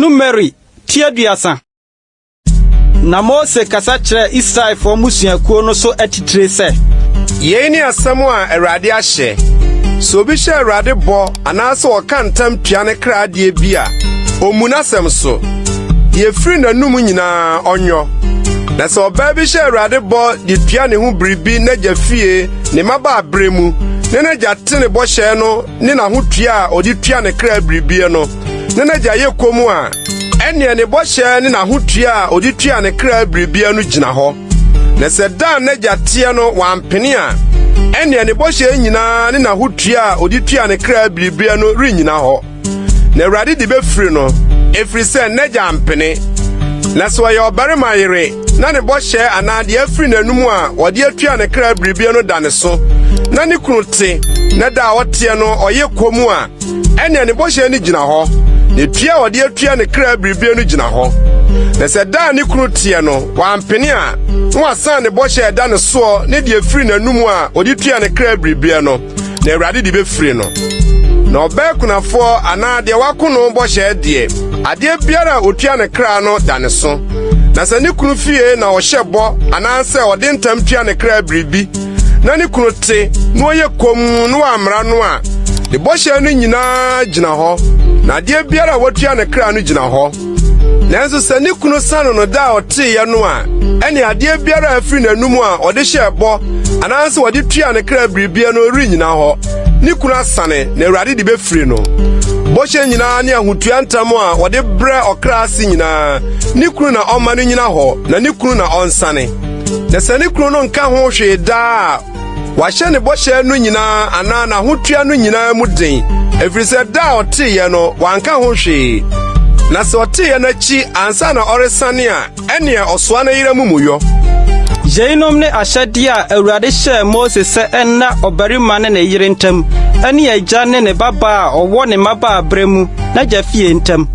Numeri Tiaduasa Na Mose kasa kyerɛ Israel for musuakuo no so atitire sɛ Yei ni asɛm a Awurade ahyɛ so obi hyɛ Awurade bɔ anaasɛ ɔka ntam tua ne kradeɛ bi a omu n'asɛm so yɛfiri n'anum nyinaa ɔnyɔ na sɛ ɔbaa bi hyɛ Awurade bɔ de tua ne ho biribi n'agya fie ne maba abrɛ mu ne n'agya te ne bɔhyɛ no ne n'ahotua a ɔde tua ne kra biribi no ne n'agya yɛ komm a ɛnea ne bɔhyɛ ne n'ahotua a ɔde tua ne kra biribi no gyina hɔ na sɛ da n'agya teɛ no wampene a ɛnea ne bɔhyɛ nyinaa ne n'ahotua a ɔde tua ne kra biribi no rennyina hɔ na Awurade de bɛfiri no ɛfiri sɛ n'agya ampene na sɛ ɔyɛ ɔbarima yere na ne bɔhyɛ anaa deɛ afiri n'anum a wɔde atua ne kra biribi no da ne so na ne kunu te na da a ɔteɛ no ɔyɛ komm a ɛnea ne bɔhyɛ no gyina hɔ ne tua a wɔde atua ne kra biribi no gyina hɔ na sɛ da a ne kunu teɛ no wampene a na wasan ne bɔhyɛ da ne soɔ ne deɛ afiri n'anum a wɔde tua ne kra biribi no na Awurade de bɛfiri no na ɔbɛɛ kunafoɔ anaa deɛ wako no bɔhyɛ deɛ adeɛ biara a otua ne kra no da ne so na sɛ ne kunu fie na ɔhyɛ bɔ anaasɛ ɔde ntam tua ne kra biribi na ne kunu te na ɔyɛ komm na wammara no a ne bɔhyɛ no nyinaa gyina hɔ na adeɛ biara a watua ne kra no gyina hɔ nanso sɛ ne kunu sano no da a ɔteeɛ no a ɛne adeɛ biara a afiri n'anum a ɔde hyɛ bɔ anaasɛ ɔde tua ne kra biribi no rennyina hɔ ne kunu asane na Awurade de bɛfiri no bɔhyɛ nyinaa ne ahotua ntam a wɔde brɛ ɔkra ase nyinaa ne kunu na ɔma no nyina hɔ na ne kunu na ɔnsane na sɛ ne kunu no nka ho hwee daa a wahyɛ ne bɔhyɛ no nyinaa anaa n'ahotua no nyinaa mu den ɛfiri sɛ da a ɔteeɛ no wanka ho hwee na sɛ ɔteeɛ n'akyi ansa na ɔresane a ɛneɛ ɔsoa no yera mumuyɔ Yeinom ne ahyɛdeɛ a Awurade hyɛɛ Mose sɛ ɛnna ɔbarima ne ne yere ntam ɛne agya ne ne babaa a ɔwɔ ne maba abrɛ mu n'agya fie ntam